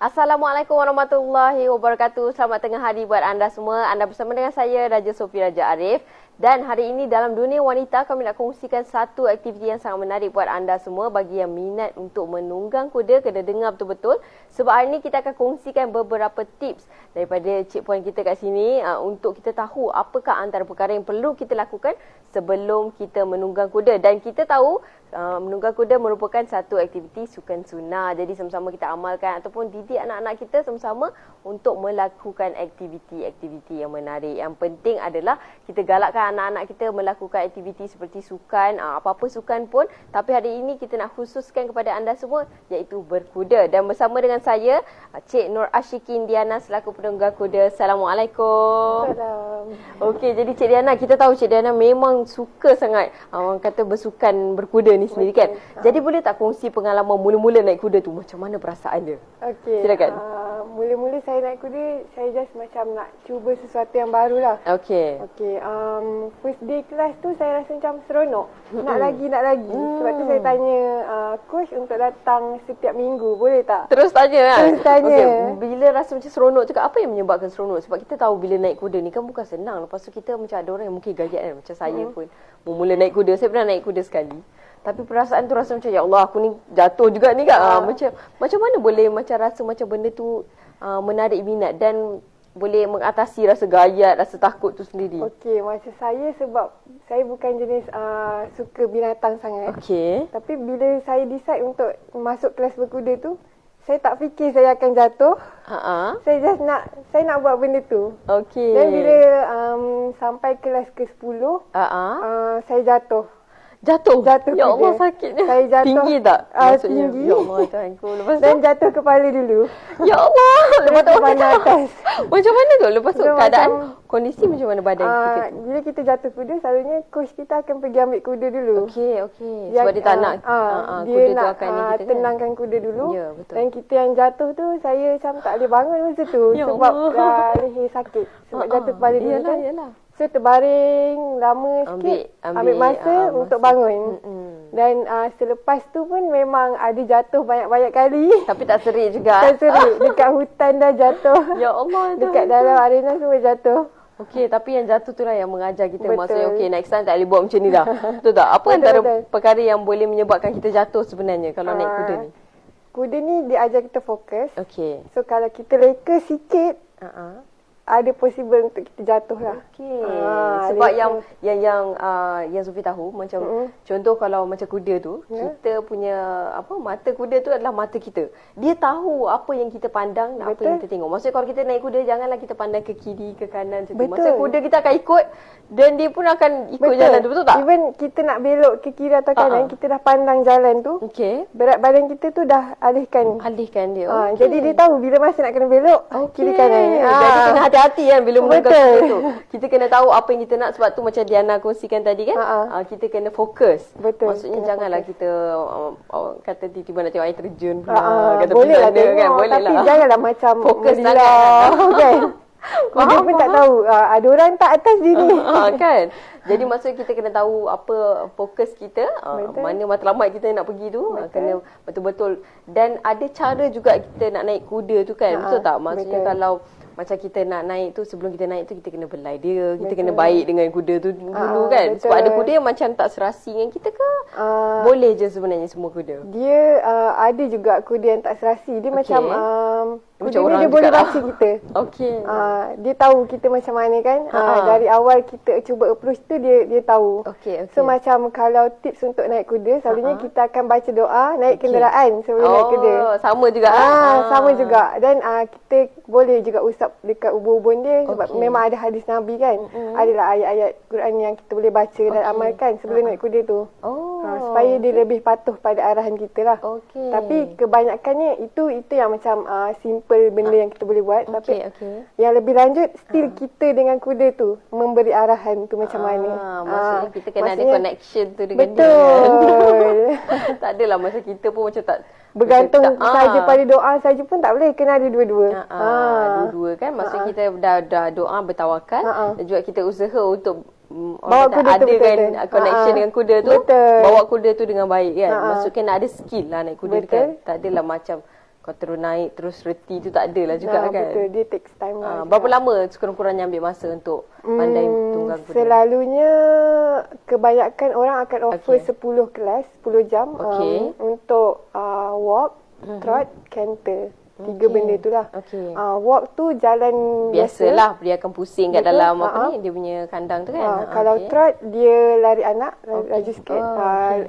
Assalamualaikum warahmatullahi wabarakatuh. Selamat tengah hari buat anda semua. Anda bersama dengan saya, Raja Sofi Raja Arif. Dan hari ini dalam dunia wanita, kami nak kongsikan satu aktiviti yang sangat menarik buat anda semua. Bagi yang minat untuk menunggang kuda, kena dengar betul-betul. Sebab hari ini kita akan kongsikan beberapa tips daripada Cik Puan kita kat sini untuk kita tahu apakah antara perkara yang perlu kita lakukan sebelum kita menunggang kuda. Dan kita tahu menunggang kuda merupakan satu aktiviti sukan sunnah. Jadi sama-sama kita amalkan ataupun didik anak-anak kita sama-sama untuk melakukan aktiviti-aktiviti yang menarik. Yang penting adalah kita galakkan anak-anak kita melakukan aktiviti seperti sukan, apa-apa sukan pun. Tapi hari ini kita nak khususkan kepada anda semua iaitu berkuda. Dan bersama dengan saya, Cik Nur Ashikin Diana selaku penunggang kuda. Assalamualaikum. Salam. Okey, jadi Cik Diana, kita tahu Cik Diana memang suka sangat orang kata bersukan berkuda ni sendiri kan. Jadi boleh tak kongsi pengalaman mula-mula naik kuda tu, macam mana perasaan dia? Okey. Silakan. Mula-mula saya naik kuda, saya just macam nak cuba sesuatu yang baru lah. Okey. Okey, first day kelas tu saya rasa macam seronok. Nak lagi. Sebab tu saya tanya coach untuk datang setiap minggu, boleh tak? Terus tanya kan? Terus tanya. Okey, bila rasa macam seronok cakap, apa yang menyebabkan seronok? Sebab kita tahu bila naik kuda ni kan bukan senang. Lepas tu kita macam ada orang yang mungkin gayat kan. Macam saya pun mula naik kuda, saya pernah naik kuda sekali. Tapi perasaan tu rasa macam, ya Allah, aku ni jatuh juga ni kan. Macam mana boleh macam rasa macam benda tu menarik minat dan boleh mengatasi rasa gayat, rasa takut tu sendiri? Okey, macam saya sebab saya bukan jenis suka binatang sangat. Okey. Tapi bila saya decide untuk masuk kelas berkuda tu, saya tak fikir saya akan jatuh. Saya nak buat benda tu. Okey. Dan bila sampai kelas ke-10, saya jatuh. Jatuh ya Allah, kuda. sakitnya. Saya jatuh. Tinggi tak? Maksudnya, tinggi. ya Allah Tuhanku. Lepas tu? Dan jatuh kepala dulu. Ya Allah. Lepas tu pandang atas. Macam mana tu? Lepas tu So, keadaan kondisi macam mana badan kita tu? Bila kita jatuh kuda, selalunya coach kita akan pergi ambil kuda dulu. Okey. Sebab dia tak nak dia kuda nak tu akan kita kan? tenangkan kuda dulu. Ya, betul. Dan kita yang jatuh tu, saya macam tak boleh bangun masa tu. Ya sebab Allah. leher sakit. Sebab jatuh kepala dulu kan. Yalah. So terbaring lama sikit, ambil masa untuk bangun. Dan selepas tu pun memang ada jatuh banyak-banyak kali. Tapi tak serik juga. Tak serik. Dekat hutan dah jatuh. Ya Allah. Dekat dalam arena semua jatuh. Okey, tapi yang jatuh tu lah yang mengajar kita. Betul. Maksudnya okey, next time tak boleh buat macam ni dah. Betul tak? Apa antara perkara yang boleh menyebabkan kita jatuh sebenarnya kalau naik kuda ni? Kuda ni dia ajar kita fokus. Okey. So kalau kita reka sikit, ada possible untuk kita jatuh lah. Okey. Sebab yang Sofi tahu macam contoh kalau macam kuda tu, kita punya mata kuda tu adalah mata kita. Dia tahu apa yang kita pandang, apa yang kita tengok. Maksudnya kalau kita naik kuda, janganlah kita pandang ke kiri, ke kanan macam tu. Maksudnya kuda kita akan ikut dan dia pun akan ikut jalan tu, betul tak? Even kita nak belok ke kiri atau kanan, kita dah pandang jalan tu. Okey. Berat badan kita tu dah alihkan Dia. Jadi dia tahu bila masa nak kena belok, kiri kanan. Jadi kena hati-hati kan bila menunggang kuda tu. Kita kena tahu apa yang kita nak. Sebab tu macam Diana kongsikan tadi kan, kita kena fokus. Betul. Maksudnya janganlah kita kata tiba-tiba nak tengok air terjun pula. Kata boleh lah tengok kan, boleh tapi lah. janganlah macam fokus melilau kan. Kuda pun tak tahu ada orang tak atas sini. Kan. Jadi maksudnya kita kena tahu apa fokus kita, mana matlamat kita nak pergi tu, kena betul-betul. Dan ada cara juga kita nak naik kuda tu kan, betul tak? Maksudnya kalau macam kita nak naik tu, sebelum kita naik tu kita kena belai dia, kita kena baik dengan kuda tu dulu kan. Sebab ada kuda yang macam tak serasi dengan kita ke? Boleh je sebenarnya semua kuda. Dia ada juga kuda yang tak serasi. Dia macam kuda ni dia boleh baca kita. Okey. Dia tahu kita macam mana kan. Dari awal kita cuba approach tu dia tahu. Okey. So macam kalau tips untuk naik kuda, selalunya kita akan baca doa naik kenderaan sebelum naik kuda. Sama juga. Sama juga. Dan kita boleh juga usap dekat ubun-ubun dia sebab memang ada hadis Nabi kan. Adalah ayat-ayat Quran yang kita boleh baca dan amalkan sebelum naik kuda tu. Supaya dia lebih patuh pada arahan kita lah. Tapi kebanyakannya itu yang macam simple benda yang kita boleh buat. Tapi yang lebih lanjut still kita dengan kuda tu memberi arahan tu macam mana. Maksudnya kita kena ada connection tu dengan dia. Betul. Tak adalah masa kita pun macam tak bergantung saja pada doa saja pun tak boleh, kena ada dua-dua. Dua-dua kan, maksudnya kita dah doa bertawakal dan juga kita usaha untuk bawa kuda tu kan connection dengan kuda tu. Betul. Bawa kuda tu dengan baik kan. Maksudnya nak ada skill lah naik kuda kan. Tak adalah macam kau terus naik terus reti tu tak adalah juga kan. Betul, dia takes time lah. Berapa lama sekurang-kurangnya ambil masa untuk pandai tunggang kuda? Selalunya kebanyakan orang akan offer 10 kelas, 10 jam untuk walk, trot, canter. 3 benda tu lah. Walk tu jalan biasalah, dia akan pusing kat dalam dia punya kandang tu kan. Kalau trot dia lari anak, laju sikit.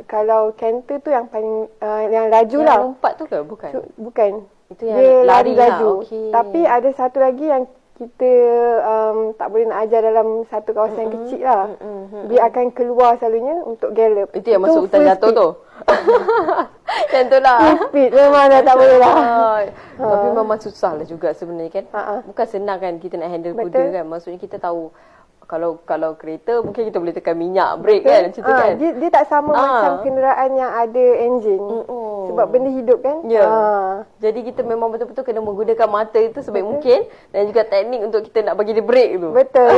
Kalau canter tu yang paling yang laju lah. Yang lompat tu ke? Bukan. Bukan. Itu yang dia lari laju. Okay. Tapi ada satu lagi yang kita tak boleh nak ajar dalam satu kawasan kecil lah. Dia akan keluar selalunya untuk gallop. Itu yang masuk hutan jatuh tu. Yang tu lah. Speed memang dah tak boleh lah. Tapi memang susah lah juga sebenarnya kan. Bukan senang kan kita nak handle kuda kan. Maksudnya kita tahu kalau kereta mungkin kita boleh tekan minyak, brake kan, macam tu kan. Dia tak sama macam kenderaan yang ada enjin. Sebab benda hidup kan. Jadi kita memang betul-betul kena menggunakan mata itu sebaik mungkin dan juga teknik untuk kita nak bagi dia brake tu. Betul.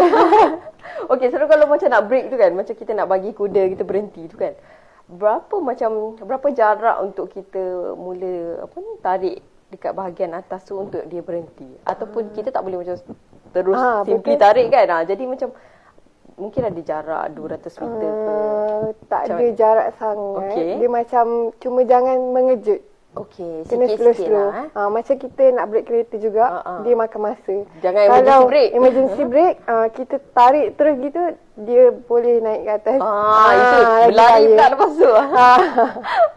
Okey, so kalau macam nak brake tu kan, macam kita nak bagi kuda kita berhenti tu kan. Berapa jarak untuk kita mula tarik dekat bahagian atas tu untuk dia berhenti, ataupun kita tak boleh macam terus simply tarik kan. Jadi macam mungkin ada jarak 200 meter ke. Tak ada jarak sangat. Dia macam cuma jangan mengejut. Kena slow-slow lah. Macam kita nak break kereta juga, dia makan masa. Jangan kalau emergency break, kita tarik terus gitu, dia boleh naik ke atas. Itu berlari pula lepas tu.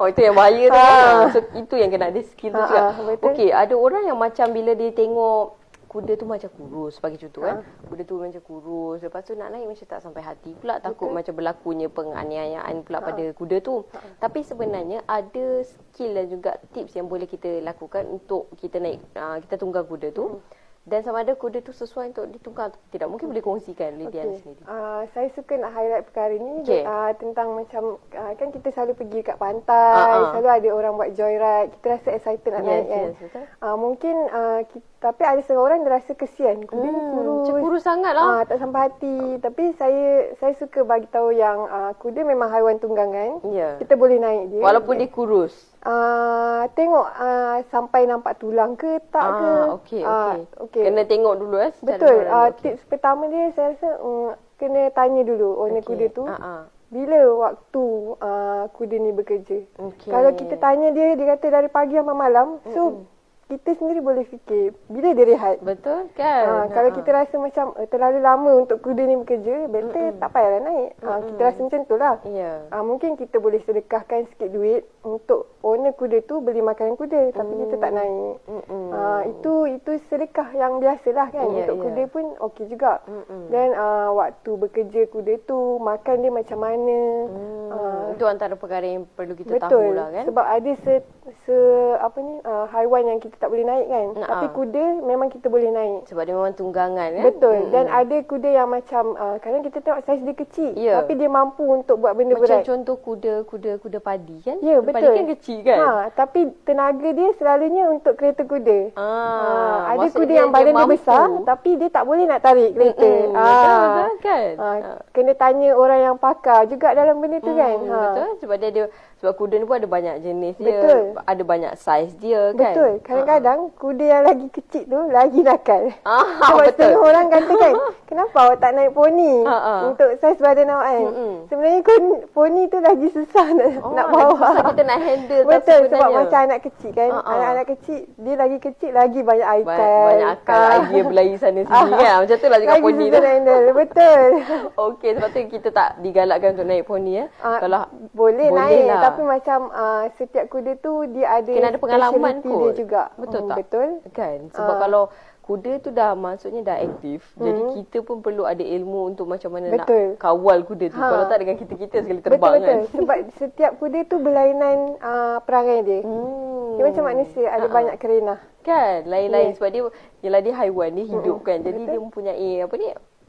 Itu yang bahaya tu kan. So itu yang kena ada skill tu juga. Okey, ada orang yang macam bila dia tengok kuda tu macam kurus, bagi contoh kan. Kuda tu macam kurus, lepas tu nak naik macam tak sampai hati pula, takut macam berlakunya penganiayaan pula pada kuda tu. Tapi sebenarnya ada skill dan juga tips yang boleh kita lakukan untuk kita naik, kita tunggang kuda tu. Dan sama ada kuda tu sesuai untuk ditunggang atau tidak. Mungkin boleh kongsikan Lidian sendiri. Saya suka nak highlight perkara ni tentang macam kan kita selalu pergi kat pantai, selalu ada orang buat joyride, kita rasa excited nak naik kan. Mungkin tapi ada setengah orang dia rasa kesian, kuda ni kurus. Kurus sangat lah. Tak sampai hati. Tapi saya suka bagi tahu yang kuda memang haiwan tunggangan. Kita boleh naik dia. Walaupun dia kurus. Tengok sampai nampak tulang ke tak ke. Okey. Kena tengok dulu betul. Tips pertama dia saya rasa kena tanya dulu owner kuda tu. Bila waktu kuda ni bekerja. Kalau kita tanya dia kata dari pagi sampai malam. So kita sendiri boleh fikir bila dia rehat. Betul kan? Kalau kita rasa macam terlalu lama untuk kuda ni bekerja, better tak payahlah naik. Kita rasa macam tu lah. Mungkin kita boleh sedekahkan sikit duit untuk owner kuda tu beli makanan kuda, tapi kita tak naik. Itu sedekah yang biasalah kan. Untuk kuda pun okey juga. Dan waktu bekerja kuda tu, makan dia macam mana. Itu antara perkara yang perlu kita tahulah kan. Sebab ada haiwan yang kita tak boleh naik kan. Tapi kuda memang kita boleh naik. Sebab dia memang tunggangan kan. Betul. Dan ada kuda yang macam kadang kita tengok saiz dia kecil, tapi dia mampu untuk buat benda berat. Macam contoh kuda padi kan. Betul. Padi kan kecil kan. Tapi tenaga dia selalunya untuk kereta kuda. Ada kuda yang badan dia besar, tapi dia tak boleh nak tarik kereta. Betul kan. Kena tanya orang yang pakar juga dalam benda tu kan. Betul. Sebab kuda ni pun ada banyak jenis dia. Ada banyak saiz dia kan. Betul. Kadang-kadang kuda yang lagi kecil tu lagi nakal. Sebab betul. orang kata kan, kenapa awak tak naik poni untuk saiz badan awak kan. Sebenarnya poni tu lagi susah nak bawa. Susah kita nak handle. Betul. Sebab macam anak kecil kan. Anak-anak kecil, dia lagi kecil lagi banyak akal. Banyak akal. Idea berlari sana sini kan. Macam tu lah juga lagi poni tu. Betul. Okey, sebab tu kita tak digalakkan untuk naik poni. Kalau boleh naik lah. Tapi macam setiap kuda tu dia ada, kena ada pengalaman kot. Dia juga. Betul tak? Betul. Kan? Sebab kalau kuda tu maksudnya dah aktif. Jadi kita pun perlu ada ilmu untuk macam mana nak kawal kuda tu. Kalau tak dengan kita sekali terbang kan. Sebab setiap kuda tu berlainan perangai dia. Dia macam manusia, ada banyak kerenah. Kan? Lain-lain sebab dia haiwan, dia hidup kan. Jadi dia mempunyai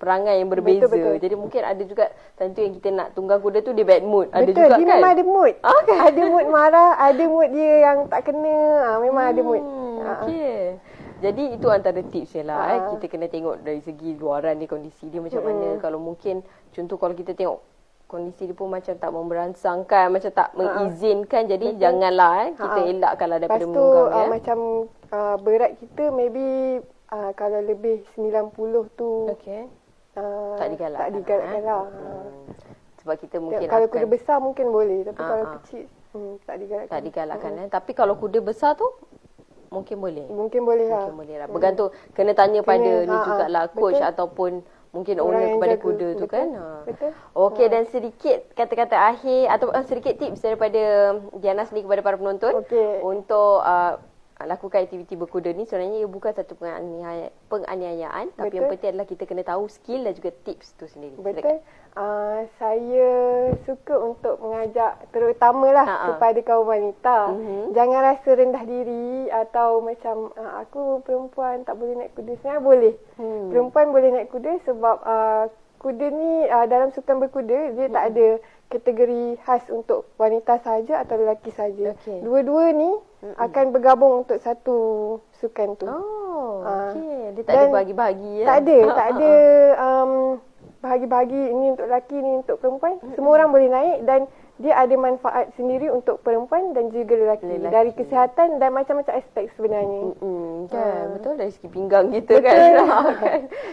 perangai yang berbeza. Betul. Jadi mungkin ada juga tentu yang kita nak tunggang kuda tu dia bad mood. Ada juga dia kan? Memang ada mood. Ada mood marah, ada mood dia yang tak kena. Memang ada mood. Okey. Jadi itu antara tips je lah. Kita kena tengok dari segi luaran ni, kondisi dia macam mana. Kalau mungkin, contoh kalau kita tengok kondisi dia pun macam tak memberangsangkan, macam tak mengizinkan. Jadi janganlah kita elakkanlah daripada menunggang. Macam berat kita maybe kalau lebih 90 tu tak digalakkan lah. Sebab kita mungkin kalau kuda besar mungkin boleh, tapi kalau kecil tak digalakkan. Tapi kalau kuda besar tu mungkin boleh. Mungkin boleh lah. Bergantung, kena tanya pada ni jugalah coach ataupun mungkin owner kepada kuda tu kan. Betul. Okey, dan sedikit kata-kata akhir atau sedikit tips daripada Diana sendiri kepada para penonton untuk lakukan aktiviti berkuda ni. Sebenarnya ia bukan satu penganiayaan, tapi yang penting adalah kita kena tahu skill dan juga tips tu sendiri. Betul. Saya suka untuk mengajak terutamalah kepada kaum wanita. Jangan rasa rendah diri atau macam aku perempuan tak boleh naik kuda. Sebenarnya boleh. Perempuan boleh naik kuda sebab kuda ni dalam sukan berkuda dia tak ada kategori khas untuk wanita sahaja atau lelaki sahaja. Dua-dua ni akan bergabung untuk satu sukan tu. Dia tak ada bagi-bagi Tak ada bahagi-bahagi ini untuk lelaki, ni untuk perempuan. Semua orang boleh naik dan dia ada manfaat sendiri untuk perempuan dan juga lelaki. Dari kesihatan dan macam-macam aspek sebenarnya. Betul, dari segi pinggang kita kan.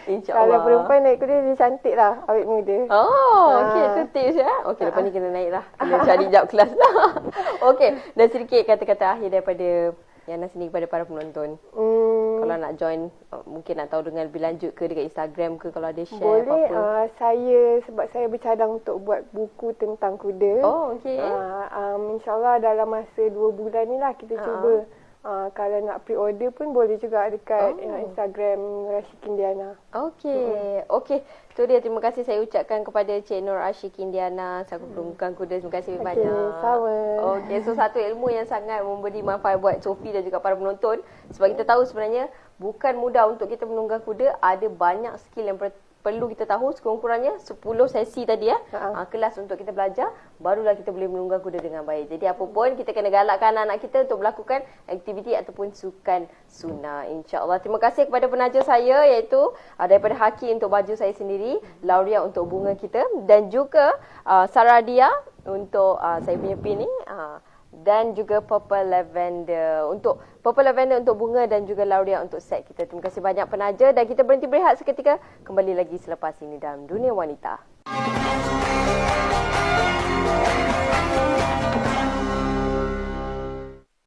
InsyaAllah. Kalau perempuan naik kuda dia cantik lah, awet muda. Okey, itu tips ya. Okey, lepas ni kena naik lah. Kena cari jap kelas lah. Okey, dan sedikit kata-kata akhir daripada Yana sendiri kepada para penonton. Kalau nak join, mungkin nak tahu dengan lebih lanjut ke dekat Instagram ke, kalau ada share boleh, apa-apa. Sebab saya bercadang untuk buat buku tentang kuda. InsyaAllah dalam masa 2 bulan ni lah kita cuba. Kalau nak pre-order pun boleh juga dekat Instagram Rashikin Diana. Okey. Itu dia, terima kasih saya ucapkan kepada Cik Nur Rashikin Diana selaku penunggang kuda. Terima kasih banyak. Sama. So satu ilmu yang sangat memberi manfaat buat Sophie dan juga para penonton. Sebab kita tahu sebenarnya bukan mudah untuk kita menunggang kuda. Ada banyak skill yang perlu kita tahu. Sekurang-kurangnya 10 sesi tadi kelas untuk kita belajar, barulah kita boleh menunggang kuda dengan baik. Jadi apa pun kita kena galakkan anak-anak kita untuk melakukan aktiviti ataupun sukan sunnah, insya-Allah. Terima kasih kepada penaja saya, iaitu daripada Haki untuk baju saya sendiri, Lauria untuk bunga kita, dan juga Saradia untuk saya punya pin ni, dan juga Purple Lavender untuk bunga, dan juga Lauria untuk set kita. Terima kasih banyak penaja, dan kita berhenti berehat seketika, kembali lagi selepas ini dalam Dunia Wanita.